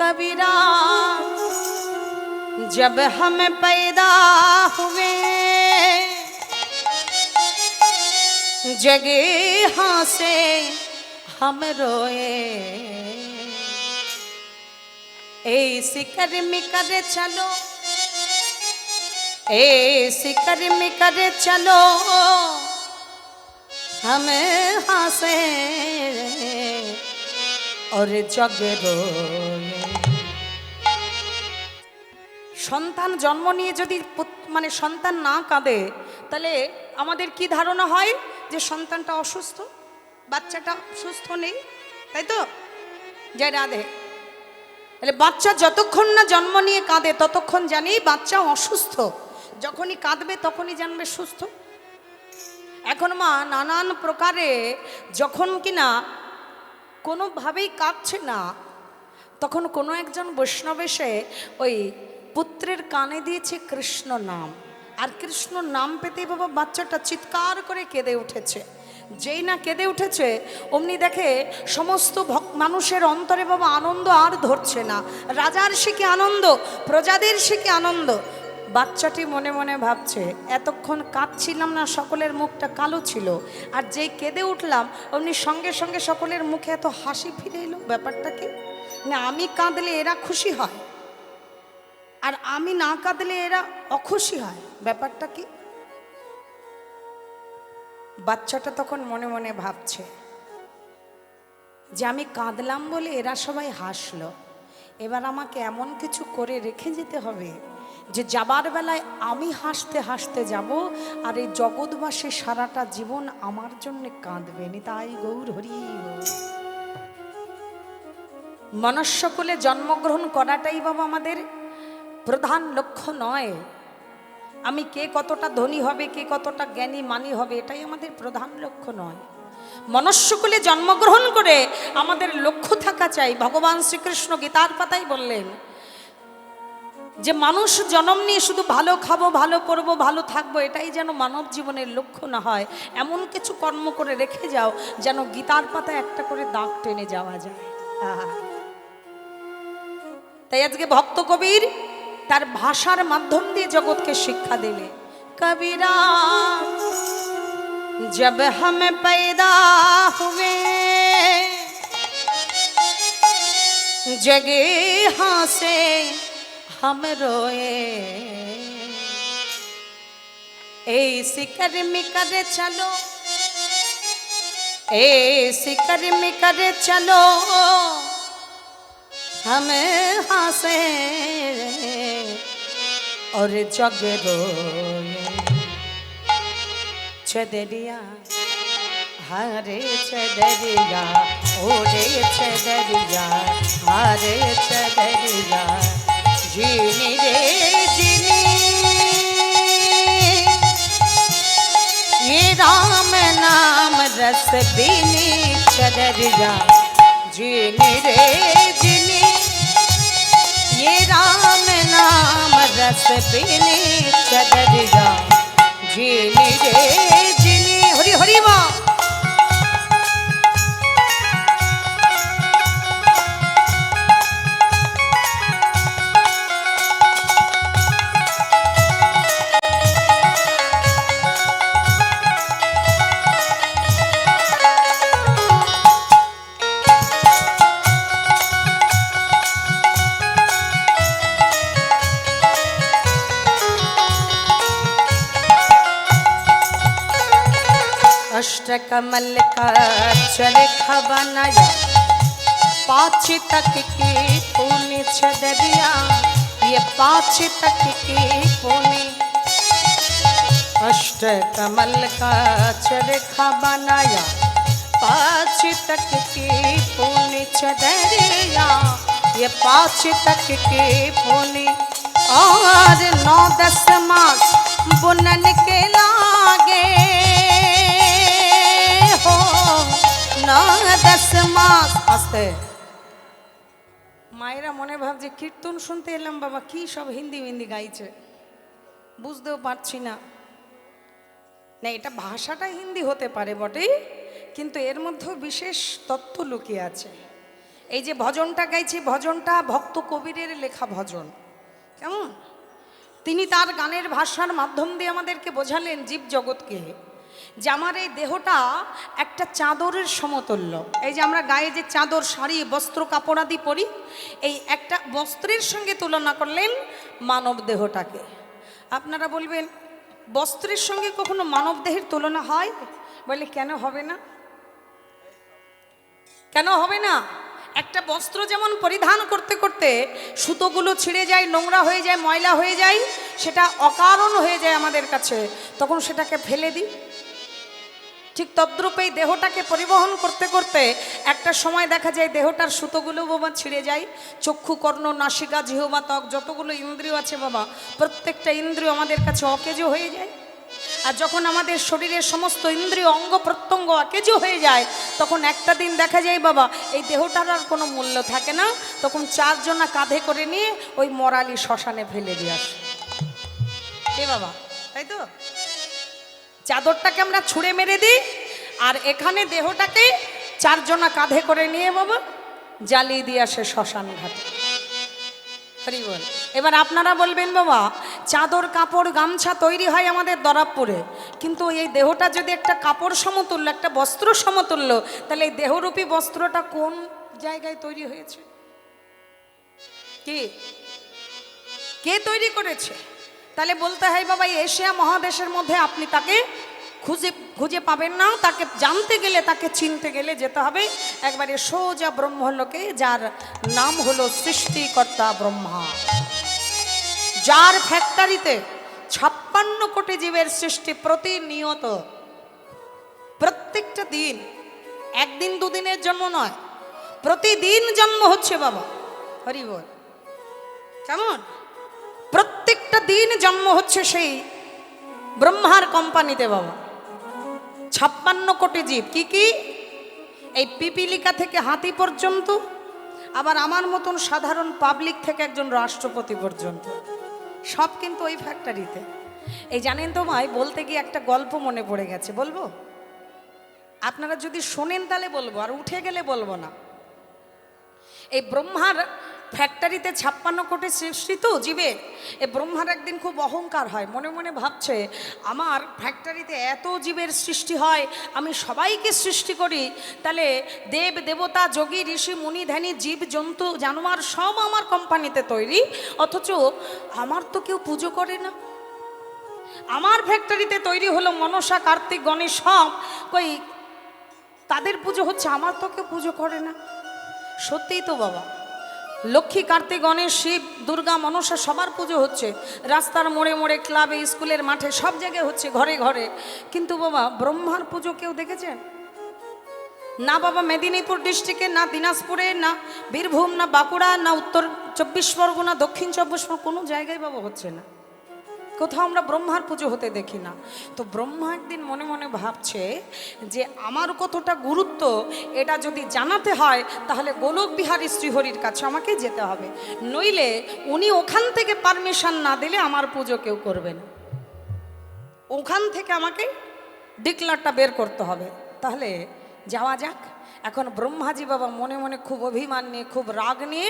कबीरा जब हम पैदा हुए जगह से हम रोए, ऐसी कर्म कर चलो, ऐसी कर्म कर चलो हम हंसे और जग रोए। সন্তান জন্ম নিয়ে যদি মানে সন্তান না কাঁদে তাহলে আমাদের কি ধারণা হয় যে সন্তানটা অসুস্থ, বাচ্চাটা সুস্থ নেই, তাই তো? যে রাধে, তাহলে বাচ্চা যতক্ষণ না জন্ম নিয়ে কাঁদে ততক্ষণ জানি বাচ্চা অসুস্থ, যখনই কাঁদবে তখনই জানবে সুস্থ। এখন মা নানান প্রকারে যখন কিনা কোনোভাবেই কাঁদছে না, তখন কোনো একজন বৈষ্ণব এসে ওই পুত্রের কানে দিয়েছে কৃষ্ণ নাম, আর কৃষ্ণ নাম পেতেই বাবা বাচ্চাটা চিৎকার করে কেঁদে উঠেছে। যেই না কেঁদে উঠেছে অমনি দেখে সমস্ত মানুষের অন্তরে বাবা আনন্দ আর ধরছে না। রাজার সে কি আনন্দ, প্রজাদের সে কি আনন্দ। বাচ্চাটি মনে মনে ভাবছে এতক্ষণ কাঁদছিলাম না, সকলের মুখটা কালো ছিল, আর যেই কেঁদে উঠলাম অমনি সঙ্গে সঙ্গে সকলের মুখে এত হাসি ফিরে এলো। ব্যাপারটা কি না, আমি কাঁদলে এরা খুশি হয় আর আমি না কাঁদলে এরা অখুশি হয়, ব্যাপারটা কি? বাচ্চাটা তখন মনে মনে ভাবছে যে আমি কাঁদলাম বলে এরা সবাই হাসলো, এবার আমাকে এমন কিছু করে রেখে যেতে হবে যে যাবার বেলায় আমি হাসতে হাসতে যাব, আর এই জগৎবাসী সারাটা জীবন আমার জন্য কাঁদবে। নিতাই গৌর হরি। মনুষ্যকুলে জন্মগ্রহণ করাটাই বাবা আমাদের প্রধান লক্ষ্য নয়। আমি কে কতটা ধনী হবে, কে কতটা জ্ঞানী মানী হবে, এটাই আমাদের প্রধান লক্ষ্য নয়। মনুষ্যকুলে জন্মগ্রহণ করে আমাদের লক্ষ্য থাকা চাই। ভগবান শ্রীকৃষ্ণ গীতার পাতায় বললেন যে মানুষ জন্ম নিয়ে শুধু ভালো খাবো, ভালো পড়বো, ভালো থাকবো, এটাই যেন মানব জীবনের লক্ষ্য না হয়। এমন কিছু কর্ম করে রেখে যাও যেন গীতার পাতায় একটা করে দাগ টেনে যাওয়া যায়। তাই আজকে ভক্ত কবির তার ভাষার মাধ্যম দিয়ে জগৎকে শিক্ষা দিলে। কবিরা जब हम पैदा हुए जगह से हम रोए, ऐसी कर्म कर चलो, ऐसी कर्म कर चलो हम हंसे और जग रोए। चदरिया हरे चदरिया ओरे चदरिया हरे चदरिया जीनी रे जीनी, ये राम नाम रस बीनी चदरिया जीनी रे जीनी, ये राम नाम रस बीनी चदरिया जीनी रे जीनी। हरि हरि माँ। अष्टकमल का चरखा बनाया, पाँच तक की पूनी छदरिया, ये पाँच तक की पूनी। अष्टकमल का चरखा बनाया, पाँच तक की पूनी छदरिया, ये पाँच तक की पूनी। और 9-10 मास बुनन के लागे, 9-10 মাস। আস্তে মায়েরা মনে ভাবছে কীর্তন শুনতে এলাম, বাবা কি সব হিন্দি হিন্দি গাইছে, বুঝতেও পারছি না। না, এটা ভাষাটা হিন্দি হতে পারে বটে, কিন্তু এর মধ্যেও বিশেষ তত্ত্ব লুকিয়ে আছে। এই যে ভজনটা গাইছি, ভজনটা ভক্ত কবিরের লেখা ভজন। কেমন? তিনি তার গানের ভাষার মাধ্যম দিয়ে আমাদেরকে বোঝালেন জীব জগৎকে যে আমার এই দেহটা একটা চাদরের সমতুল্য। এই যে আমরা গায়ে যে চাদর, শাড়ি, বস্ত্র, কাপড় আদি পরি, এই একটা বস্ত্রের সঙ্গে তুলনা করলেন মানব দেহটাকে। আপনারা বলবেন বস্ত্রের সঙ্গে কখনো মানব দেহের তুলনা হয়? বলে কেন হবে না? কেন হবে না? একটা বস্ত্র যেমন পরিধান করতে করতে সুতোগুলো ছিঁড়ে যায়, নোংরা হয়ে যায়, ময়লা হয়ে যায়, সেটা অকারণ হয়ে যায় আমাদের কাছে, তখন সেটাকে ফেলে দিই। ঠিক তদ্রূপেই দেহটাকে পরিবহন করতে করতে একটা সময় দেখা যায় দেহটার সুতোগুলো বাবা ছিঁড়ে যায়। চক্ষু, কর্ণ, নাসিকা, জিহ্বা, ত্বক, যতগুলো ইন্দ্রিয় আছে বাবা, প্রত্যেকটা ইন্দ্রিয় আমাদের কাছে অকেজো হয়ে যায়। আর যখন আমাদের শরীরের সমস্ত ইন্দ্রিয়, অঙ্গ প্রত্যঙ্গ অকেজো হয়ে যায়, তখন একটা দিন দেখা যায় বাবা এই দেহটার আর কোনো মূল্য থাকে না। তখন চারজনা কাঁধে করে নিয়ে ওই মরালি শ্মশানে ফেলে দিয়ে আসে। এ বাবা, তাই তো? চাদরটাকে আমরা ছুঁড়ে মেরে দিই, আর এখানে দেহটাকে চারজনা কাঁধে করে নিয়ে বাবা জ্বালিয়ে দিয়ে আসে শ্মশান ঘাটে। হরি বল। এবার আপনারা বলবেন বাবা চাদর, কাপড়, গামছা তৈরি হয় আমাদের দরাবপুরে, কিন্তু এই দেহটা যদি একটা কাপড় সমতুল্য, একটা বস্ত্র সমতুল্য, তাহলে এই দেহরূপী বস্ত্রটা কোন জায়গায় তৈরি হয়েছে? কে তৈরি করেছে? তাহলে বলতে হয় বাবা এশিয়া মহাদেশের মধ্যে আপনি তাকে খুঁজে পাবেন না। তাকে জানতে গেলে, তাকে চিনতে গেলে যেতে হবে একবারে সোজা ব্রহ্মলোকে, যার নাম হলো সৃষ্টিকর্তা ব্রহ্মা, যার ফ্যাক্টরিতে 56 কোটি জীবের সৃষ্টি প্রতিনিয়ত, প্রত্যেকটা দিন, একদিন দুদিনের জন্ম নয়, প্রতিদিন জন্ম হচ্ছে বাবা। হরি বল। কেমন? প্রত্যেকটা দিন জন্ম হচ্ছে সেই ব্রহ্মার কোম্পানিতে বাবা। 56 কোটি জীব। কি কি? এই পিপিলিকা থেকে হাতি পর্যন্ত, আবার আমার মতন সাধারণ পাবলিক থেকে একজন রাষ্ট্রপতি পর্যন্ত, সব কিন্তু ওই ফ্যাক্টরিতে। এই জানেন তো ভাই, বলতে গিয়ে একটা গল্প মনে পড়ে গেছে, বলবো? আপনারা যদি শোনেন তাহলে বলবো, আর উঠে গেলে বলবো না। এই ব্রহ্মার ফ্যাক্টরিতে 56 কোটি সৃষ্টি তো জীবে, এ ব্রহ্মার একদিন খুব অহংকার হয়, মনে মনে ভাবছে আমার ফ্যাক্টরিতে এত জীবের সৃষ্টি হয়, আমি সবাইকে সৃষ্টি করি, তাহলে দেব দেবতা, যোগী, ঋষি, মুনি, ধ্যানী, জীব, জন্তু, জানোয়ার সব আমার কোম্পানিতে তৈরি, অথচ আমার তো কেউ পুজো করে না। আমার ফ্যাক্টরিতে তৈরি হলো মনসা, কার্তিক, গণেশ, সব কই তাদের পুজো হচ্ছে, আমার তো কেউ পুজো করে না। সত্যিই তো বাবা, লক্ষ্মী, কার্তিক, গণেশ, শিব, দুর্গা, মনসা সবার পুজো হচ্ছে, রাস্তার মোড়ে মোড়ে, ক্লাবে, স্কুলের মাঠে, সব জায়গায় হচ্ছে, ঘরে ঘরে। কিন্তু বাবা ব্রহ্মার পুজো কেউ দেখেছেন? না বাবা, মেদিনীপুর ডিস্ট্রিক্টে, না দিনাজপুরে, না বীরভূম, না বাঁকুড়া, না উত্তর 24 পরগনা, দক্ষিণ 24 পরগনা, কোনো জায়গায় বাবা হচ্ছে না। কোথাও আমরা ব্রহ্মার পুজো হতে দেখি না। তো ব্রহ্মা একদিন মনে মনে ভাবছে যে আমার কতটা গুরুত্ব, এটা যদি জানাতে হয় তাহলে গোলক বিহারী শ্রীহরির কাছে আমাকে যেতে হবে, নইলে উনি ওখান থেকে পারমিশন না দিলে আমার পুজো কেউ করবে না। ওখান থেকে আমাকে ডিক্লারটা বের করতে হবে। তাহলে যাওয়া যাক। এখন ব্রহ্মাজি বাবা মনে মনে খুব অভিমান নিয়ে, খুব রাগ নিয়ে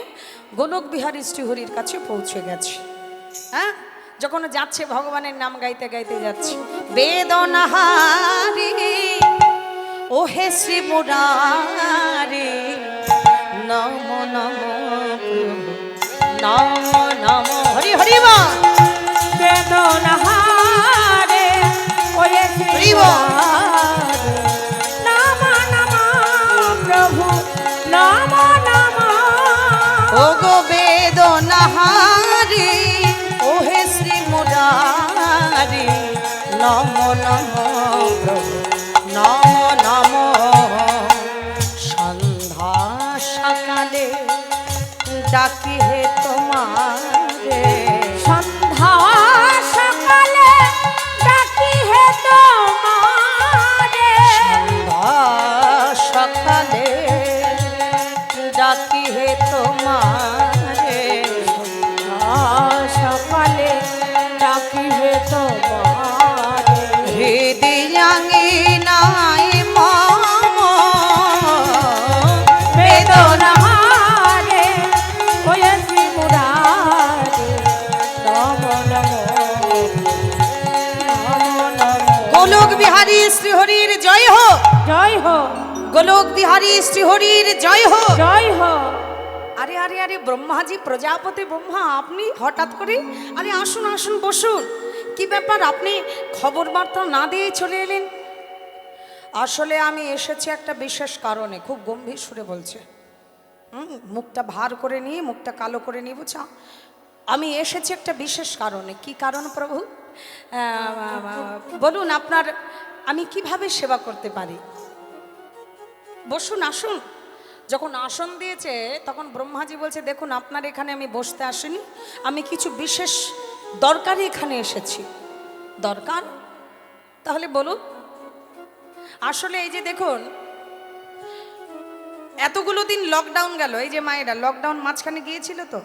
গোলক বিহারী শ্রীহরির কাছে পৌঁছে গেছে। হ্যাঁ, যখন যাচ্ছে ভগবানের নাম গাইতে গাইতে যাচ্ছে, বেদনাহারি ও হে শ্রী মুরারি, নম নম নম নম হরি হরি মা। বেদনাহারে ও হে শ্রী মুরারি, নম নম প্রভু নম নম। ও গো বেদনাহারি ও হে শ্রী মুরারি, নম নম প্রভু নম নম। সন্ধ্যা সকালে ডাকি হে তোমারে, সন্ধ্যা সকালে ডাকি হে তোমারে, সন্ধ্যা সকালে ডাকি হে তোমারে, সকালে ডাকি হে তোমারে। হৃদয়াঙ্গিনায় মম বেদনাহারে বিহারী শ্রীহরির জয় হো, জয় হো, গোলক বিহারী শ্রীহরির জয় হো। জয় হো। আরে আরে আরে ব্রহ্মাজি, প্রজাপতি ব্রহ্মা, আপনি হঠাৎ করে, আরে আসুন আসুন বসুন, কি ব্যাপার আপনি খবর বার্তা না দিয়ে চলে এলেন? আসলে আমি এসেছি একটা বিশেষ কারণে, খুব গম্ভীর সুরে বলছে, মুখটা ভার করে নিয়ে, মুখটা কালো করে নিয়ে, বুঝা, আমি এসেছি একটা বিশেষ কারণে। কি কারণ প্রভু? বলুন আপনার, আমি কিভাবে সেবা করতে পারি? বসুন আসুন। যখন আসন দিয়েছে তখন ব্রহ্মাজি বলছে, দেখুন আপনার এখানে আমি বসতে আসিনি, আমি কিছু বিশেষ দরকারে এখানে এসেছি। দরকার? তাহলে বলুন। আসলে এই যে দেখুন, এতগুলো দিন লকডাউন গেল, এই যে মায়েরা লকডাউন মাঝখানে গিয়েছিল তো,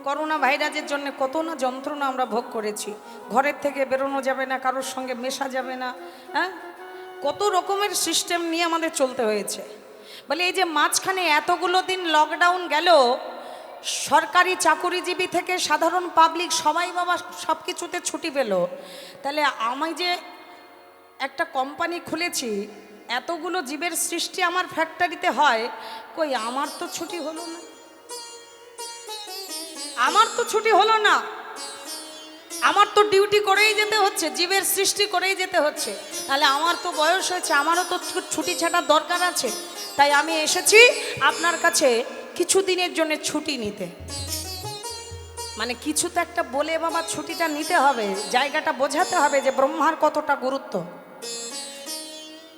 করোনা ভাইরাসের জন্য কত না যন্ত্রণা আমরা ভোগ করেছি। ঘরের থেকে বেরোনো যাবে না, কারোর সঙ্গে মেশা যাবে না, হ্যাঁ, কত রকমের সিস্টেম নিয়ে আমাদের চলতে হয়েছে। বলে এই যে মাঝখানে এতগুলো দিন লকডাউন গেল, সরকারি চাকুরিজীবী থেকে সাধারণ পাবলিক সবাই বাবা সব কিছুতে ছুটি পেল। তাহলে আমি যে একটা কোম্পানি খুলেছি, এতগুলো জীবের সৃষ্টি আমার ফ্যাক্টরিতে হয়, কই আমার তো ছুটি হলো না, আমার তো ছুটি হলো না, আমার তো ডিউটি করেই যেতে হচ্ছে, জীবের সৃষ্টি করেই যেতে হচ্ছে। তাহলে আমার তো বয়স হয়েছে, আমারও তো ছুটি ছাটার দরকার আছে। তাই আমি এসেছি আপনার কাছে কিছু দিনের জন্য ছুটি নিতে। মানে কিছু তো একটা বলে বাবা ছুটিটা নিতে হবে, জায়গাটা বোঝাতে হবে যে ব্রহ্মার কতটা গুরুত্ব।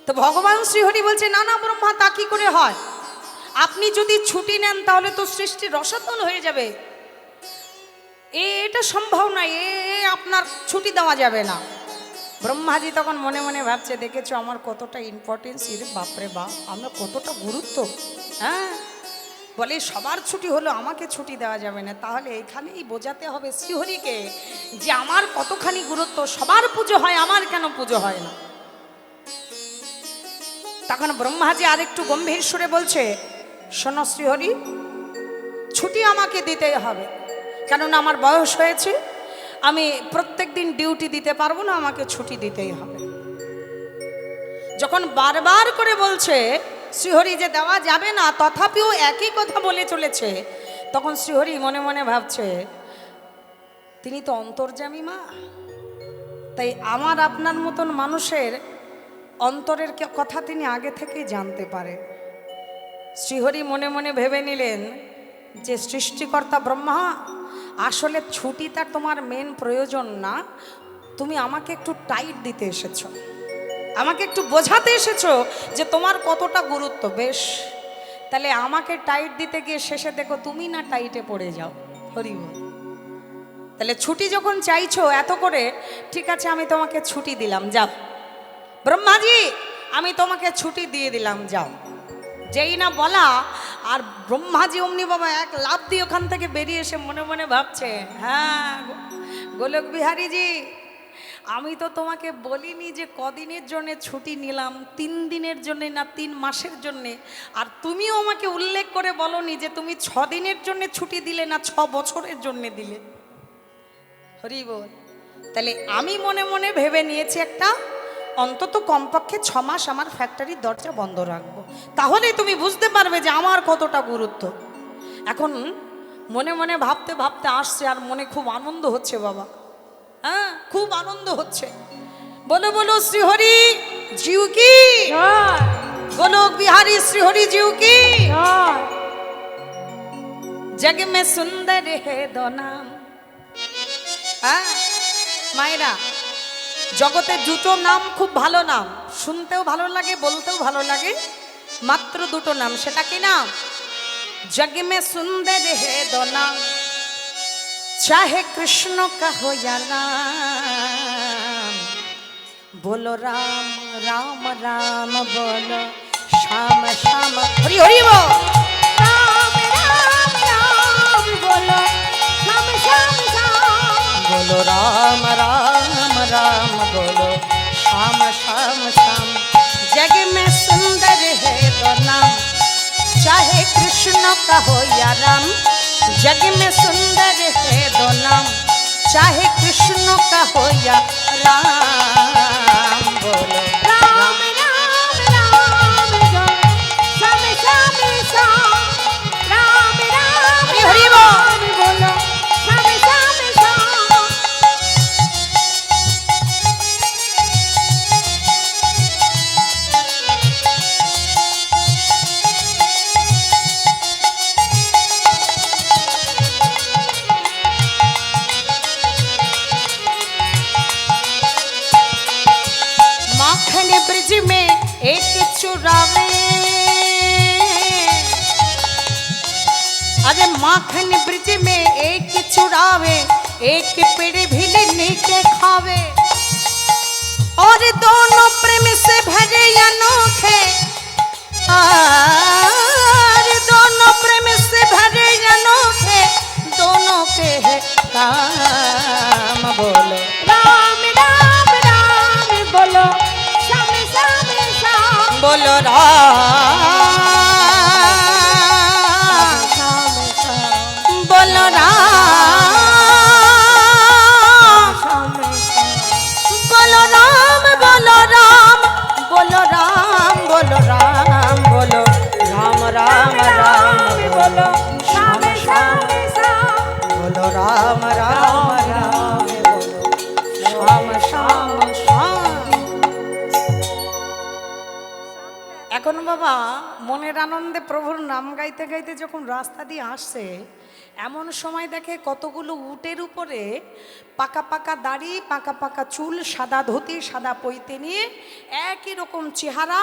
তো ভগবান শ্রীহরি বলছে, না না ব্রহ্মা, তা কি করে হয়? আপনি যদি ছুটি নেন তাহলে তো সৃষ্টি রসাতল হয়ে যাবে, এটা সম্ভব নয়, আপনার ছুটি দেওয়া যাবে না। ব্রহ্মাজি তখন মনে মনে ভাবছে, দেখেছো আমার কতটা ইম্পর্টেন্স, এর বাপরে বাপ, আমরা কতটা গুরুত্ব। হ্যাঁ, বলে সবার ছুটি হলো, আমাকে ছুটি দেওয়া যাবে না। তাহলে এখানেই বোঝাতে হবে শ্রীহরিকে যে আমার কতখানি গুরুত্ব, সবার পুজো হয়, আমার কেন পুজো হয় না? তখন ব্রহ্মাজি আরেকটু গম্ভীর সুরে বলছে, শোনো শ্রীহরি, ছুটি আমাকে দিতেই হবে, কেননা আমার বয়স হয়েছে, আমি প্রত্যেক দিন ডিউটি দিতে পারবো না, আমাকে ছুটি দিতেই হবে। যখন বারবার করে বলছে শ্রীহরি যে দেওয়া যাবে না, তথাপিও একই কথা বলে চলেছে, তখন শ্রীহরি মনে মনে ভাবছে, তিনি তো অন্তর্যামী মা, তাই আমার আপনার মতন মানুষের অন্তরের কথা তিনি আগে থেকেই জানতে পারে। শ্রীহরি মনে মনে ভেবে নিলেন যে সৃষ্টিকর্তা ব্রহ্মা, আসলে ছুটিটা তোমার মেন প্রয়োজন না, তুমি আমাকে একটু টাইট দিতে এসেছো, আমাকে একটু বোঝাতে এসেছো যে তোমার কতটা গুরুত্ব। বেশ, তাহলে আমাকে টাইট দিতে গিয়ে শেষে দেখো তুমি না টাইটে পড়ে যাও। হরি বল। তাহলে ছুটি যখন চাইছো এত করে, ঠিক আছে আমি তোমাকে ছুটি দিলাম, যাও ব্রহ্মাজি, আমি তোমাকে ছুটি দিয়ে দিলাম, যাও। যেই না বলা, আর ব্রহ্মাজি অমনি বাবা এক লাফ দিয়ে ওখান থেকে বেরিয়ে এসে মনে মনে ভাবছে, হ্যাঁ গোলক বিহারীজি, আমি তো তোমাকে বলিনি যে কদিনের জন্য ছুটি নিলাম, 3 দিনের জন্য না 3 মাসের জন্যে, আর তুমিও আমাকে উল্লেখ করে বলনি যে তুমি 6 দিনের জন্য ছুটি দিলে না 6 বছরের জন্য দিলে। হরি বল। তাহলে আমি মনে মনে ভেবে নিয়েছি একটা, অন্তত কমপক্ষে 6 মাস আমার ফ্যাক্টরির দরজা বন্ধ রাখবো, তাহলে তুমি বুঝতে পারবে যে আমার কতটা গুরুত্ব। এখন মনে মনে ভাবতে ভাবতে আসছে, আর মনে খুব আনন্দ হচ্ছে বাবা, হ্যাঁ খুব আনন্দ হচ্ছে। বলো বলো শ্রীহরি জিউ কি, গোলক বিহারী শ্রীহরি জিউ কি। জগ মে সুন্দর হে দো নাম। হ্যাঁ মায়েরা, জগতে দুটো নাম খুব ভালো নাম, শুনতেও ভালো লাগে, বলতেও ভালো লাগে, মাত্র দুটো নাম। সেটা কি নাম? जग में सुंदर है दो नाम, चाहे कृष्ण का हो या राम। बोलो राम राम राम, बोलो श्याम श्याम, हरि हरि बोल। राम राम राम, बोलो श्याम श्याम श्याम। बोलो राम राम राम, बोलो श्याम श्याम श्याम। जग में सुंदर है दो नाम, चाहे कृष्ण का हो या राम। जग में सुंदर है दो नाम, चाहे कृष्ण का हो या राम। বলো রাম রাম রাম জয় শ্যাম শ্যাম শ্যাম রাম রাম হরি হরি বল। রাম বলো শ্যাম শ্যাম শ্যাম माखन ब्रिज में एक चुरावे, अरे माखन ब्रिज में एक चुरावे, एक पेड़ भिलनी के खावे, और दोनों प्रेम से भरे अनोखे, और दोनों प्रेम से भरे अनोखे, दोनों के है काम बोलो राम राम राम बोलो श्याम श्याम श्याम बोलो राम श्याम श्याम बोलो राम श्याम श्याम बोलो राम बोलो राम बोलो राम बोलो राम बोलो राम राम राम बोलो श्याम श्याम श्याम बोलो राम राम राम बोलो श्याम श्याम श्याम। এখন বাবা মনের আনন্দে প্রভুর নাম গাইতে গাইতে যখন রাস্তা দিয়ে আসছে, এমন সময় দেখে কতগুলো উটের উপরে পাকা পাকা দাড়ি, পাকা পাকা চুল, সাদা ধুতি, সাদা পৈতে নিয়ে একই রকম চেহারা,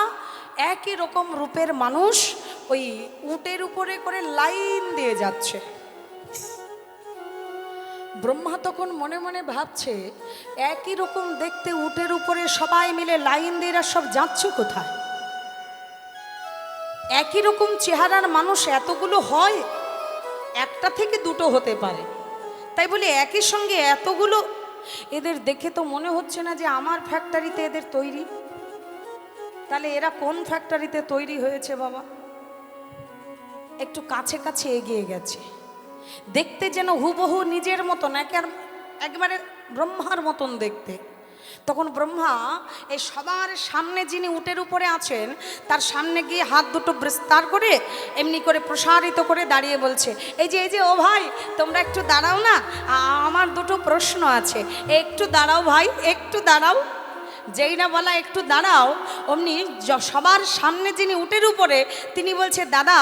একই রকম রূপের মানুষ ওই উটের উপরে করে লাইন দিয়ে যাচ্ছে। ব্রহ্মা তখন মনে মনে ভাবছে, একই রকম দেখতে উটের উপরে সবাই মিলে লাইন দিয়ে এরা সব যাচ্ছে কোথায়? একই রকম চেহারার মানুষ এতগুলো হয়? একটা থেকে দুটো হতে পারে, তাই বলে একই সঙ্গে এতগুলো, এদের দেখে তো মনে হচ্ছে না যে আমার ফ্যাক্টরিতে এদের তৈরি। তাহলে এরা কোন ফ্যাক্টরিতে তৈরি হয়েছে বাবা? একটু কাছে কাছে এগিয়ে গেছে, দেখতে যেন হুবহু নিজের মতন, একবারে ব্রহ্মার মতন দেখতে। তখন ব্রহ্মা এই সবার সামনে যিনি উটের উপরে আছেন তার সামনে গিয়ে হাত দুটো বিস্তার করে এমনি করে প্রসারিত করে দাঁড়িয়ে বলছে, এই যে ও ভাই, তোমরা একটু দাঁড়াও না, আমার দুটো প্রশ্ন আছে, একটু দাঁড়াও ভাই, একটু দাঁড়াও। যেই না বলা একটু দাঁড়াও, অমনি সবার সামনে যিনি উটের উপরে তিনি বলছে, দাদা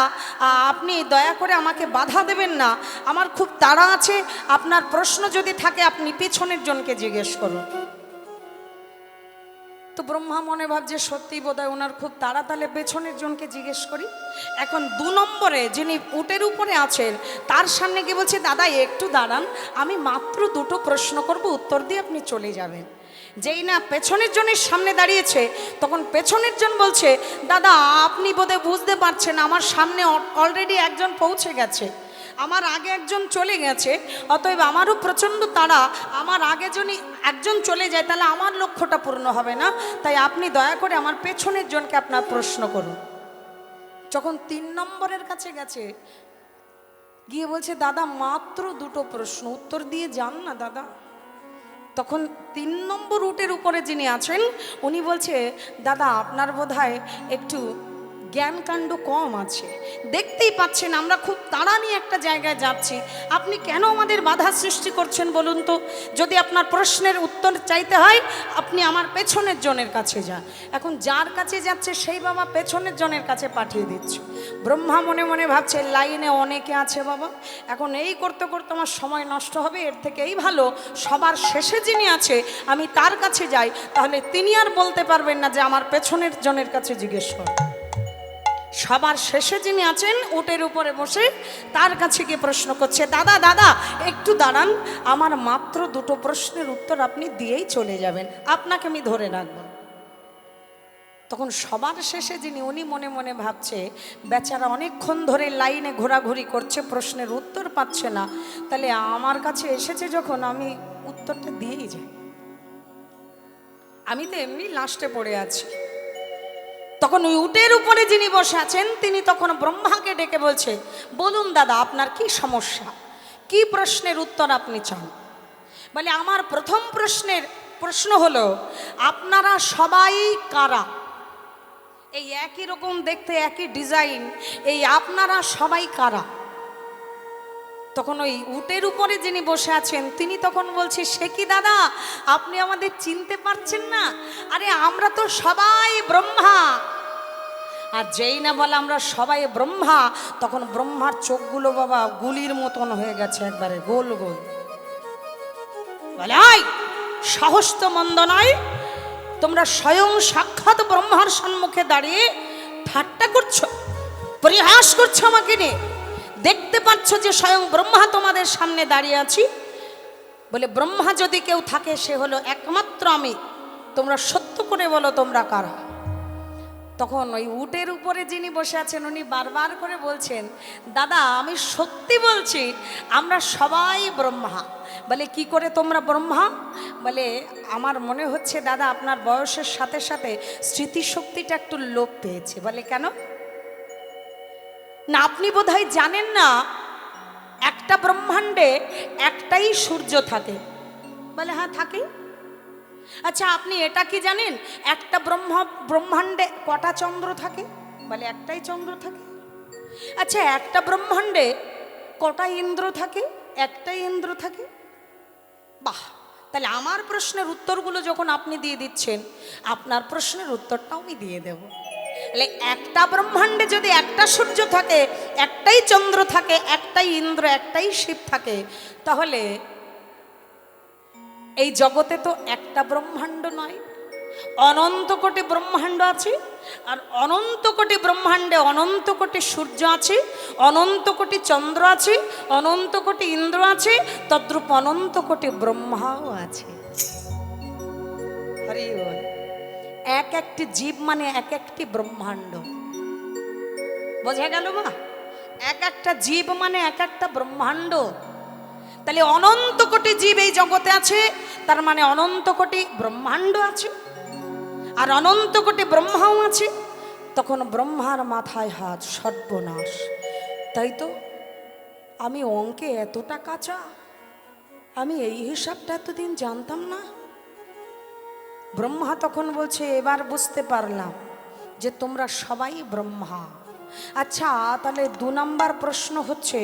আপনি দয়া করে আমাকে বাধা দেবেন না, আমার খুব তাড়া আছে, আপনার প্রশ্ন যদি থাকে আপনি পিছনের জনকে জিজ্ঞেস করুন। তো ব্রহ্মা মনে ভাবছে সত্যি বোধহয় ওনার খুব তাড়া, তাহলে পেছনের জনকে জিজ্ঞেস করি। এখন 2 নম্বরে যিনি উটের উপরে আছেন তার সামনে গিয়ে বলছে, দাদা একটু দাঁড়ান, আমি মাত্র 2টো প্রশ্ন করব, উত্তর দিয়ে আপনি চলে যাবেন। যেই না পেছনের জনের সামনে দাঁড়িয়েছে তখন পেছনের জন বলছে, দাদা আপনি বোধহয় বুঝতে পারছেন, আমার সামনে অলরেডি একজন পৌঁছে গেছে, আমার আগে একজন চলে গেছে, অতএব আমারও প্রচণ্ড তাড়া, আমার আগে যদি একজন চলে যায় তাহলে আমার লক্ষ্যটা পূর্ণ হবে না, তাই আপনি দয়া করে আমার পেছনের জনকে আপনার প্রশ্ন করুন। যখন 3 নম্বরের কাছে গেছে গিয়ে বলছে, দাদা মাত্র 2টো প্রশ্ন, উত্তর দিয়ে যান না দাদা। তখন 3 নম্বর উটের উপরে যিনি আছেন উনি বলছে, দাদা আপনার বোধহয় একটু জ্ঞানকাণ্ড কম আছে, দেখতেই পাচ্ছেন আমরা খুব তাড়া নিয়ে একটা জায়গায় যাচ্ছি, আপনি কেন আমাদের বাধা সৃষ্টি করছেন বলুন তো? যদি আপনার প্রশ্নের উত্তর চাইতে হয় আপনি আমার পেছনের জনের কাছে যান। এখন যার কাছে যাচ্ছে সেই বাবা পেছনের জনের কাছে পাঠিয়ে দিচ্ছে। ব্রহ্মা মনে মনে ভাবছে, লাইনে অনেকে আছে বাবা, এখন এই করতে করতে আমার সময় নষ্ট হবে, এর থেকে এই ভালো সবার শেষে যিনি আছে আমি তার কাছে যাই, তাহলে তিনি আর বলতে পারবেন না যে আমার পেছনের জনের কাছে জিজ্ঞেস কর। সবার শেষে যিনি আছেন উটের উপরে বসে তার কাছে গিয়ে প্রশ্ন করছে, দাদা দাদা একটু দাঁড়ান, আমার মাত্র 2টো প্রশ্নের উত্তর আপনি দিয়েই চলে যাবেন, আপনাকে আমি ধরে রাখব। তখন সবার শেষে যিনি উনি মনে মনে ভাবছে, বেচারা অনেকক্ষণ ধরে লাইনে ঘোরাঘুরি করছে, প্রশ্নের উত্তর পাচ্ছে না, তাহলে আমার কাছে এসেছে যখন আমি উত্তরটা দিয়েই যাই, আমি তো এমনি লাস্টে পড়ে আছি। তখন ওই উটের উপরে যিনি বসে আছেন তিনি তখন ব্রহ্মাকে ডেকে বলছে, বলুন দাদা আপনার কি সমস্যা, কি প্রশ্নের উত্তর আপনি চান? বলে, আমার প্রথম প্রশ্নের প্রশ্ন হলো, আপনারা সবাই কারা? এই একই রকম দেখতে, একই ডিজাইন, এই আপনারা সবাই কারা? তখন ওই উটের উপরে যিনি বসে আছেন তিনি তখন বলছে, সে কি দাদা, আপনি আমাদের চিনতে পারছেন না? আরে আমরা তো সবাই ব্রহ্মা। আর যেই না বলে আমরা সবাই ব্রহ্মা, তখন ব্রহ্মার চোখগুলো বাবা গুলির মতন হয়ে গেছে, একবারে গোল গোল। বলে, আই সাহস তো মন্দ নয়, তোমরা স্বয়ং সাক্ষাৎ ব্রহ্মার সম্মুখে দাঁড়িয়ে ঠাট্টা করছো, পরিহাস করছো আমাকে নিয়ে। দেখতে পাচ্ছ যে স্বয়ং ব্রহ্মা তোমাদের সামনে দাঁড়িয়ে আছি। বলে, ব্রহ্মা যদি কেউ থাকে সে হলো একমাত্র আমি, তোমরা সত্য করে বলো তোমরা কারা? তখন ওই উটের উপরে যিনি বসে আছেন উনি বারবার করে বলছেন, দাদা আমি সত্যি বলছি, আমরা সবাই ব্রহ্মা। বলে, কি করে তোমরা ব্রহ্মা? বলে, আমার মনে হচ্ছে দাদা আপনার বয়সের সাথে সাথে স্মৃতিশক্তিটা একটু লোপ পেয়েছে। বলে, কেন? না আপনি বোধহয় জানেন না, একটা ব্রহ্মাণ্ডে একটাই সূর্য থাকে। বলে, হ্যাঁ থাকে। আচ্ছা আপনি এটা কি জানেন, একটা ব্রহ্মাণ্ডে কটা চন্দ্র থাকে? বলে, একটাই চন্দ্র থাকে। আচ্ছা একটা ব্রহ্মাণ্ডে কটা ইন্দ্র থাকে? একটাই ইন্দ্র থাকে। বাহ, তাহলে আমার প্রশ্নের উত্তরগুলো যখন আপনি দিয়ে দিচ্ছেন, আপনার প্রশ্নের উত্তরটাও আমি দিয়ে দেব। তাহলে একটা ব্রহ্মাণ্ডে যদি একটা সূর্য থাকে, একটাই চন্দ্র থাকে, একটাই ইন্দ্র, একটাই শিব থাকে, তাহলে এই জগতে তো একটা ব্রহ্মাণ্ড নয়, অনন্ত কোটি ব্রহ্মাণ্ড আছে। আর অনন্ত কোটি ব্রহ্মাণ্ডে অনন্ত কোটি সূর্য আছে, অনন্ত কোটি চন্দ্র আছে, অনন্ত কোটি ইন্দ্র আছে, তদ্রূপ অনন্ত কোটি ব্রহ্মাও আছে। হরি বল। এক একটি জীব মানে এক একটি ব্রহ্মাণ্ড। বোঝা গেল মা? এক একটা জীব মানে এক একটা ব্রহ্মাণ্ড। তাহলে অনন্ত কোটি জীব এই জগতে আছে, তার মানে অনন্ত কোটি ব্রহ্মাণ্ড আছে, আর অনন্ত কোটি ব্রহ্মাও আছে। তখন ব্রহ্মার মাথায় হাত, সর্বনাশ। তাই তো আমি অঙ্কে এতটা কাঁচা, আমি এই হিসাবটা এতদিন জানতাম না। ব্রহ্মা তখন বলছে, এবার বুঝতে পারলাম যে তোমরা সবাই ব্রহ্মা। আচ্ছা তাহলে 2 নম্বর প্রশ্ন হচ্ছে,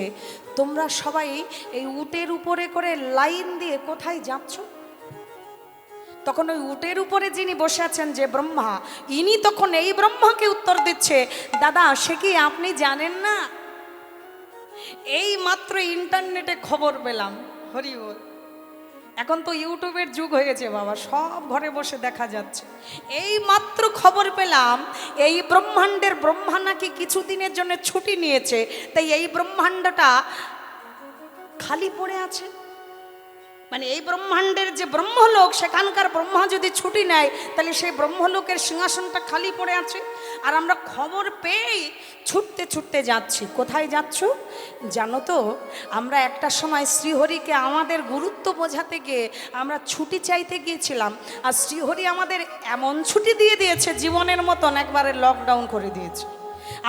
তোমরা সবাই এই উটের উপরে করে লাইন দিয়ে কোথায় যাচ্ছ? তখন ওই উটের উপরে যিনি বসে আছেন যে ব্রহ্মা, ইনি তখন এই ব্রহ্মাকে উত্তর দিচ্ছে, দাদা সে কি আপনি জানেন না, এই মাত্র ইন্টারনেটে খবর পেলাম। হরি বল। এখন তো ইউটিউবের যুগ হয়ে গেছে বাবা, সব ঘরে বসে দেখা যাচ্ছে। এই মাত্র খবর পেলাম এই ব্রহ্মাণ্ডের ব্রহ্মা নাকি কিছুদিনের জন্য ছুটি নিয়েছে, তাই এই ব্রহ্মাণ্ডটা খালি পড়ে আছে। মানে এই ব্রহ্মাণ্ডের যে ব্রহ্মলোক, সেখানকার ব্রহ্মা যদি ছুটি নেয়, তাহলে সেই ব্রহ্মলোকের সিংহাসনটা খালি পড়ে আছে। আর আমরা খবর পেয়েই ছুটতে ছুটতে যাচ্ছি। কোথায় যাচ্ছ জানো তো? আমরা একটা সময় শ্রীহরিকে আমাদের গুরুত্ব বোঝাতে গিয়ে আমরা ছুটি চাইতে গিয়েছিলাম, আর শ্রীহরি আমাদের এমন ছুটি দিয়ে দিয়েছে, জীবনের মতন একবারে লকডাউন করে দিয়েছে।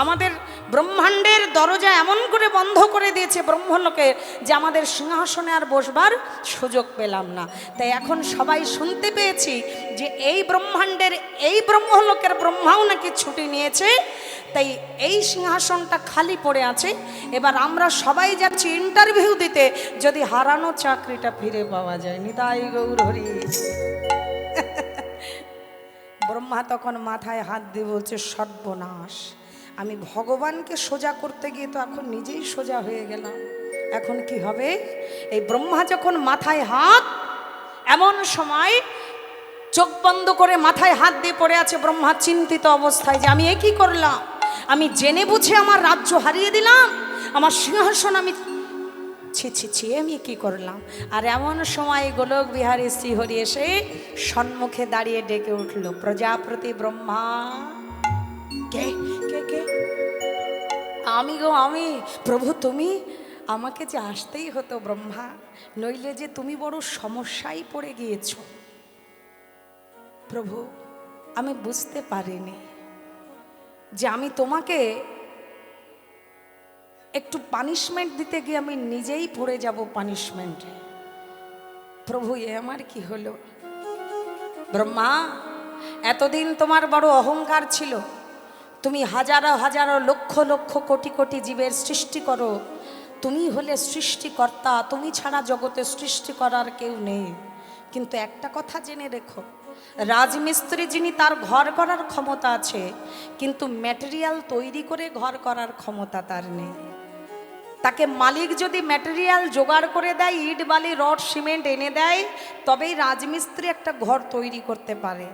আমাদের ব্রহ্মাণ্ডের দরজা এমন করে বন্ধ করে দিয়েছে ব্রহ্মলোকে, যে আমাদের সিংহাসনে আর বসবার সুযোগ পেলাম না। তাই এখন সবাই শুনতে পেয়েছি যে এই ব্রহ্মাণ্ডের এই ব্রহ্মলোকের ব্রহ্মাও নাকি ছুটি নিয়েছে, তাই এই সিংহাসনটা খালি পড়ে আছে। এবার আমরা সবাই যাচ্ছি ইন্টারভিউ দিতে, যদি হারানো চাকরিটা ফিরে পাওয়া যায়। নিতাই গৌর হরি। ব্রহ্মা তখন মাথায় হাত দিয়ে বলছে, সর্বনাশ, আমি ভগবানকে সোজা করতে গিয়ে তো এখন নিজেই সোজা হয়ে গেলাম, এখন কি হবে? এই ব্রহ্মা যখন মাথায় হাত, এমন সময় চোখ বন্ধ করে মাথায় হাত দিয়ে পড়ে আছে ব্রহ্মা চিন্তিত অবস্থায়, যে আমি এ কি করলাম, আমি জেনে বুঝে আমার রাজ্য হারিয়ে দিলাম, আমার সিংহাসন আমি ছি ছি ছি, আমি কি করলাম। আর এমন সময় গোলক বিহারী শ্রীহরি এসে সম্মুখে দাঁড়িয়ে ডেকে উঠল, প্রজাপতি ব্রহ্মা। কে কে কে? আমি গো আমি। প্রভু তুমি? আমাকে যে আসতেই হতো ব্রহ্মা, নইলে যে তুমি বড় সমস্যায় পড়ে গিয়েছ। প্রভু আমি বুঝতে পারিনি যে আমি তোমাকে একটু পানিশমেন্ট দিতে গিয়ে আমি নিজেই পড়ে যাব পানিশমেন্টে। প্রভু এ আমার কি হলো? ব্রহ্মা, এতদিন তোমার বড় অহংকার ছিল, তুমি হাজারো হাজারো লক্ষ লক্ষ কোটি কোটি জীবের সৃষ্টি করো, তুমি হলে সৃষ্টিকর্তা, তুমি ছাড়া জগতে সৃষ্টি করার কেউ নেই। কিন্তু একটা কথা জেনে রেখো, রাজমিস্ত্রি যিনি, তার ঘর করার ক্ষমতা আছে, কিন্তু ম্যাটেরিয়াল তৈরি করে ঘর করার ক্ষমতা তার নেই। তাকে মালিক যদি ম্যাটেরিয়াল জোগাড় করে দেয়, ইট বালি রড সিমেন্ট এনে দেয়, তবেই রাজমিস্ত্রি একটা ঘর তৈরি করতে পারে।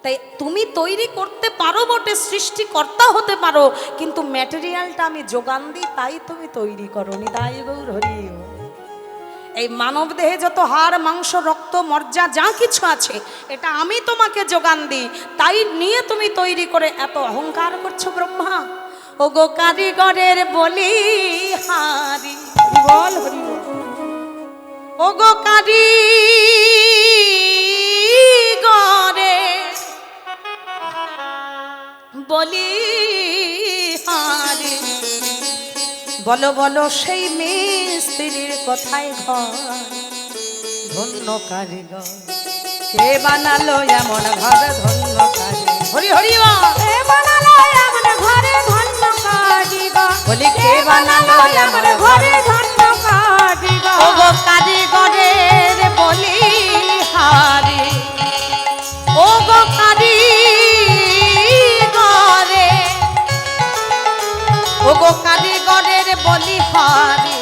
তাই তুমি তৈরি করতে পারো বটে, সৃষ্টিকর্তা হতে পারো, কিন্তু ম্যাটেরিয়ালটা আমি যোগান দিই, তাই তুমি তৈরি করো। নিতাই গৌর হরি। এই মানব দেহে যত হাড় মাংস রক্ত মজ্জা যা কিছু আছে, এটা আমি তোমাকে যোগান দিই, তাই নিয়ে তুমি তৈরি করে এত অহংকার করছো ব্রহ্মা। ও গো কারিগরের বলি হারি, বল হরি। ও গো কারিগরের বলি হারি, বলো বলো সেই মিস্ত্রির কথায় ঘর, ধন্য কারিগর কে বানালো এমন ঘর, ধন্য কারিগর। হরি হরি বল। কে বানালো এমন ঘরে ধন্য কারিগর, বলি কে বানালো এমন ঘরে ধন্য কারিগর। ও গো কারিগরের বলি হারি, ও গো কারিগরে, ও গো কারিগরের বলি হারি,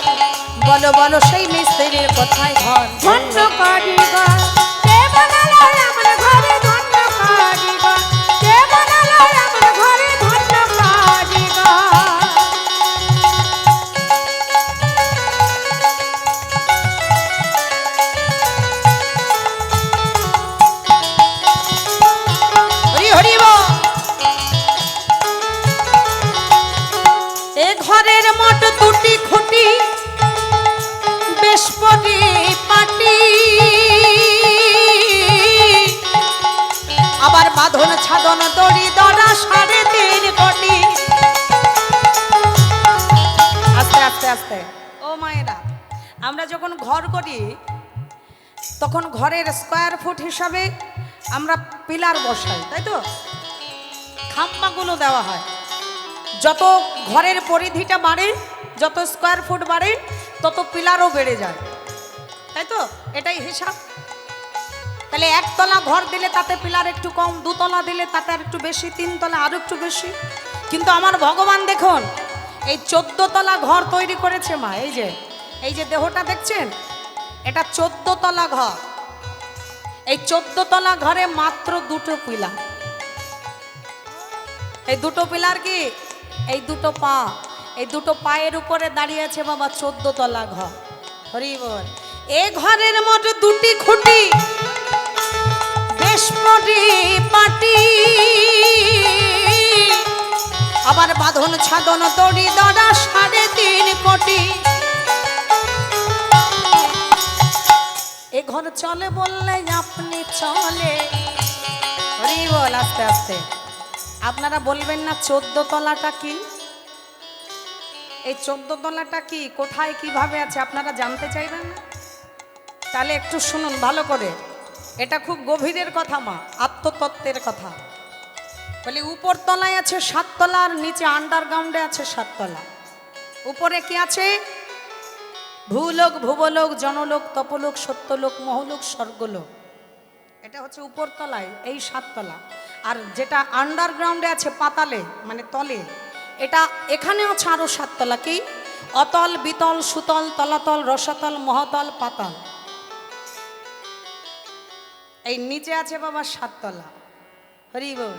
বলো বলো সেই মিস্ত্রির কোথায় ঘর, ধন্য কারিগর কে বানালো এমন ঘরে ধন্য কারিগর, কে বানালো এমন ঘরে ধন্য কারিগর। হরি হরি বল। এ ঘরের মোট দুটি খুঁটি, বেশ পরিপাটি, আবার বাঁধন ছাদন দড়ি দড়া 3.5 কোটি। আস্তে আস্তে আস্তে। ও মায়েরা, আমরা যখন ঘর করি তখন ঘরের স্কোয়ার ফুট হিসাবে আমরা পিলার বসাই, তাই তো? খাম্বাগুলো দেওয়া হয়। যত ঘরের পরিধিটা বাড়ে, যত স্কোয়ার ফুট বাড়ে, তত পিলারও বেড়ে যায়, তাই তো? এটাই হিসাব। তাহলে 1 তলা ঘর দিলে তাতে পিলার একটু কম, 2 তলা দিলে তাতে আর একটু বেশি, 3 তলা আরো একটু বেশি। কিন্তু আমার ভগবান দেখুন, এই 14 তলা ঘর তৈরি করেছে মা। এই যে দেহটা দেখছেন, এটা 14 তলা ঘর। এই 14 তলা ঘরে মাত্র 2টো পিলার। এই 2টো পিলার কি? এই 2টো পা, এই 2টো পায়ের উপরে দাঁড়িয়ে আছে বাবা 14 তলা ঘর। হরি বল। এ ঘরের মোট 2টি খুঁটি, বেশ পরিপাটি, আবার বাঁধন ছাদন দড়ি দড়া 3.5 কোটি। এ ঘর চলে বললে আপনি চলে। হরি বল। আস্তে আস্তে। আপনারা বলবেন না 14 তলাটা কি? এই 14 তলাটা কি, কোথায় কিভাবে আছে আপনারা জানতে চাইবেন না? তাহলে একটু শুনুন ভালো করে। এটা খুব গভীরের কথা মা, আত্মতত্ত্বের কথা। বলি উপর তলায় আছে 7 তলা, আর নিচে আন্ডারগ্রাউন্ডে আছে 7 তলা। উপরে কি আছে? ভূলোক, ভুবলোক, জনলোক, তপলোক, সত্যলোক, মহলোক, স্বর্গলোক। এটা হচ্ছে উপর তলায় এই 7 তলা। আর যেটা আন্ডারগ্রাউন্ডে আছে পাতালে, মানে তলে, এটা এখানে আছে আরো 7 তলা। কি? অতল, বিতল, সুতল, তলাতল, রসাতল, মহাতল, পাতাল। এই নিচে আছে বাবা 7 তলা। হরি বল।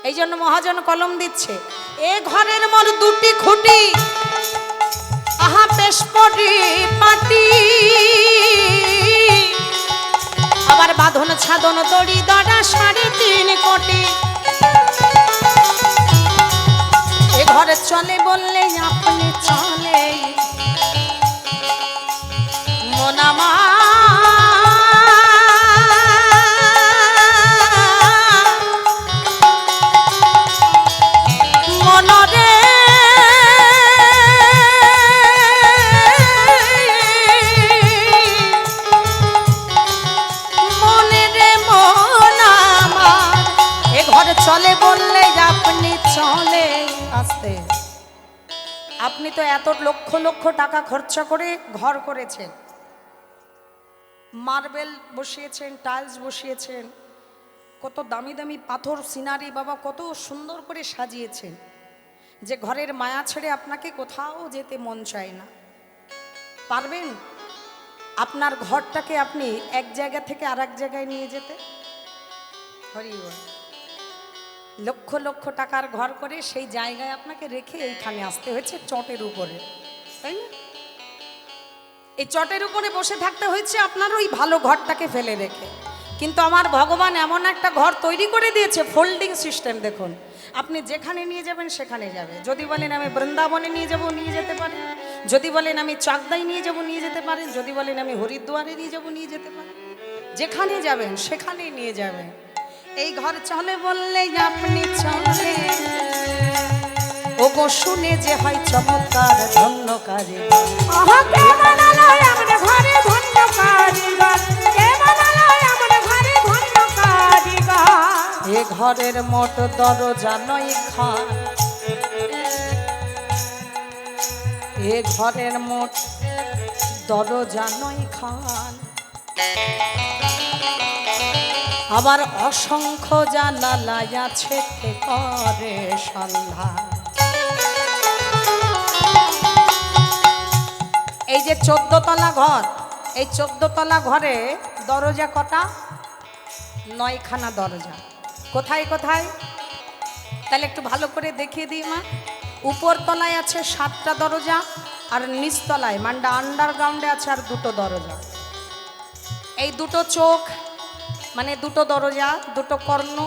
এই জন্য মহাজন কলম দিচ্ছে, এ ঘরের মোট 2টি খুঁটি, আহা বেশ পরিপাটি, আবার বাঁধন ছাদন দড়ি দড়া 3.5 কোটি। এ ঘরে চলে বললে আপনি চলে, মনামা মনরে মনে রে মন তো এত লক্ষ লক্ষ টাকা খরচা করে ঘর করেছেন, মার্বেল বসিয়েছেন, টাইলস বসিয়েছেন, কত দামি দামি পাথর সিনারি বাবা কত সুন্দর করে সাজিয়েছেন, যে ঘরের মায়া ছেড়ে আপনাকে কোথাও যেতে মন চায় না। পারবেন আপনার ঘরটাকে আপনি এক জায়গা থেকে আর এক জায়গায় নিয়ে যেতে? হরি বল। লক্ষ লক্ষ টাকার ঘর করে সেই জায়গায় আপনাকে রেখে এইখানে আসতে হয়েছে চটের উপরে, তাই না? এই চটের উপরে বসে থাকতে হয়েছে আপনার ওই ভালো ঘরটাকে ফেলে রেখে। কিন্তু আমার ভগবান এমন একটা ঘর তৈরি করে দিয়েছে, ফোল্ডিং সিস্টেম। দেখুন, আপনি যেখানে নিয়ে যাবেন সেখানে যাবে। যদি বলেন আমি বৃন্দাবনে নিয়ে যাব, নিয়ে যেতে পারেন। যদি বলেন আমি চাকদায় নিয়ে যাব, নিয়ে যেতে পারেন। যদি বলেন আমি হরিদ্বারে নিয়ে যাব, নিয়ে যেতে পারেন। যেখানে যাবেন সেখানেই নিয়ে যাবেন। এই ঘর চলে বললে আপনি চলে, ও গো শুনে যে হয় চমৎকার, ধন্য কারিগর। আহা কে বানালো এমন ঘরে ধন্য কারিগর, কে বানালো এমন ঘরে ধন্য কারিগর। এ ঘরের মোট দরজা নয় খান, এ ঘরের মোট দরজা নয় খান, আবার অসংখ্য জানালা আছে, কে করে সন্ধান। এই যে 14 তলা ঘর, এই 14 তলা ঘরে দরজা কটা? 9খানা দরজা। কোথায় কোথায়? তাহলে একটু ভালো করে দেখিয়ে দিই মা। উপর তলায় আছে 7টা দরজা, আর নিচতলায় মানে আন্ডারগ্রাউন্ডে আছে আর 2টো দরজা। এই 2টো চোখ মানে 2টো দরজা, 2টো কর্ণ,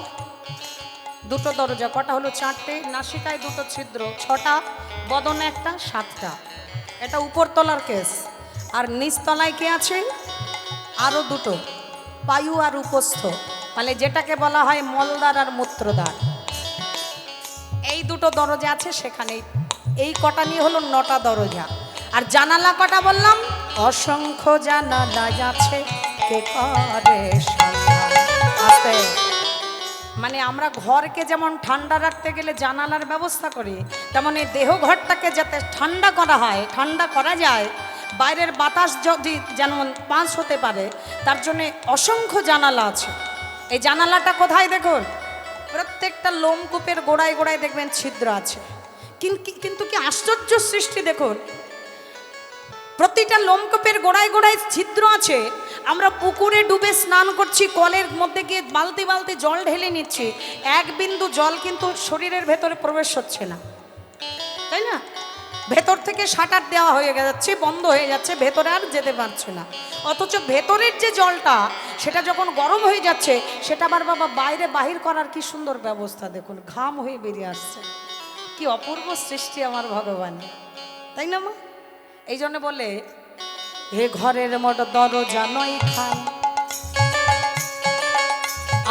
2টো দরজা। কটা হলো? 4টে। নাসিকায় 2টো ছিদ্র, 6টা। বদনে 1টা, 7টা। এটা উপর তলার কেস। আর নিচতলায় কে আছে? আরও 2টো, পায়ু আর উপস্থ, মানে যেটাকে বলা হয় মলদ্বার আর মূত্রদ্বার। এই 2টো দরজা আছে সেখানে। এই কটা নিয়ে হলো 9টা দরজা। আর জানালা কটা বললাম? অসংখ্য জানালা আছে, কে করে সন্ধান। আস্তে। মানে আমরা ঘরকে যেমন ঠান্ডা রাখতে গেলে জানালার ব্যবস্থা করি, তেমন এই দেহ ঘরটাকে যাতে ঠান্ডা করা হয়, ঠান্ডা করা যায়, বাইরের বাতাস যদি যেমন পাস হতে পারে, তার জন্যে অসংখ্য জানালা আছে। এই জানালাটা কোথায় দেখুন? প্রত্যেকটা লোমকূপের গোড়ায় গোড়ায় দেখবেন ছিদ্র আছে। কিন্তু কি আশ্চর্য সৃষ্টি দেখুন, প্রতিটা লোমকূপের গোড়ায় গোড়ায় ছিদ্র আছে। আমরা পুকুরে ডুবে স্নান করছি, কলের মধ্যে গিয়ে বালতি বালতি জল ঢেলে নিচ্ছি, এক বিন্দু জল কিন্তু শরীরের ভেতরে প্রবেশ হচ্ছে না, তাই না? ভেতর থেকে শাটার দেওয়া হয়ে যাচ্ছে, বন্ধ হয়ে যাচ্ছে, ভেতরে আর যেতে পারছে না। অথচ ভেতরের যে জলটা সেটা যখন গরম হয়ে যাচ্ছে, সেটা আবার বাবা বাইরে বাহির করার কি সুন্দর ব্যবস্থা দেখুন, ঘাম হয়ে বেরিয়ে আসছে। কি অপূর্ব সৃষ্টি আমার ভগবান, তাই না মা? এই জন্য বলে এ ঘরের মোট দরজা 9খান,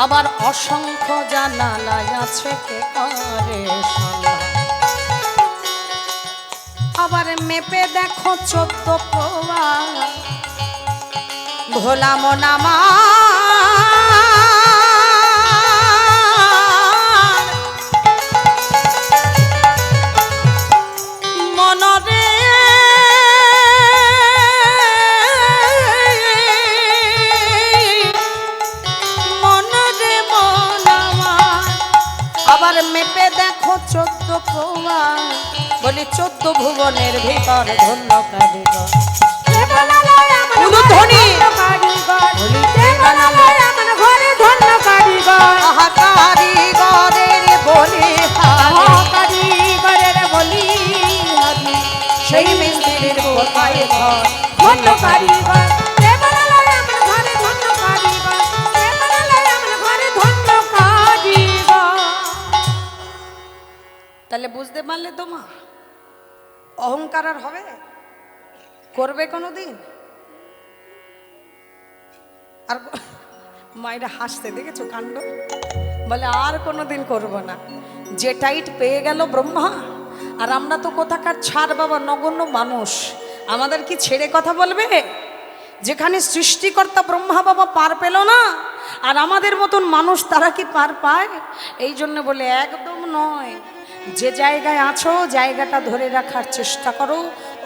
আবার অসংখ্য জানালা আছে, কে করে সন্ধান। আবার মেপে দেখো 14 প্রভা, ভোলা মনামা মনরে মনরে মনামা। আবার মেপে দেখো 14 প্রভা, বলি 14 ভুবনের ভিতর ধন্য কারিগর। কে বানালো এমন উলুধ্বনি। কারিগর, বলি কে বানালো এমন ঘরে ধন্য কারিগর। আহা কারিগরের বলি হারি, আহা কারিগরের বলি হারি, সেই মিস্ত্রির কোথায় ঘর, ধন্য কারিগর। কে বানালো এমন ঘরে ধন্য কারিগর, কে বানালো এমন ঘরে ধন্য কারিগর। তাহলে বুঝতে পারলে তো মা, অহংকার আর হবে? করবে কোনো দিন? আর মায়েরা হাসতে দেখেছো কাণ্ড, বলে আর কোনো দিন করবো না। যে টাইট পেয়ে গেল ব্রহ্মা, আর আমরা তো কোথাকার ছাড় বাবা, নগণ্য মানুষ, আমাদের কি ছেড়ে কথা বলবে? যেখানে সৃষ্টিকর্তা ব্রহ্মা বাবা পার পেল না, আর আমাদের মতন মানুষ তারা কি পার পায়? এই জন্য বলে একদম নয়। যে জায়গায় আছো জায়গাটা ধরে রাখার চেষ্টা করো।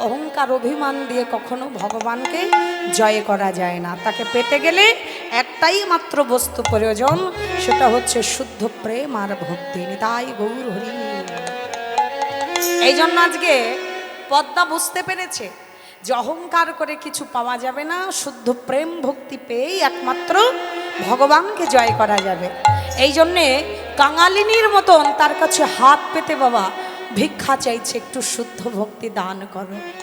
অহংকার অভিমান দিয়ে কখনো ভগবানকে জয় করা যায় না। তাকে পেতে গেলে একটাই মাত্র বস্তু প্রয়োজন, সেটা হচ্ছে শুদ্ধ প্রেম আর ভক্তি। নিতাই গৌর হরি। এই জন্য আজকে পদ্মা বুঝতে পেরেছে যে অহংকার করে কিছু পাওয়া যাবে না, শুদ্ধ প্রেম ভক্তি পেয়েই একমাত্র ভগবানকে জয় করা যাবে। এই জন্যে কাঙালিনীর মতন তার কাছে হাত পেতে বাবা ভিক্ষা চাইছে, একটু শুদ্ধ ভক্তি দান করো।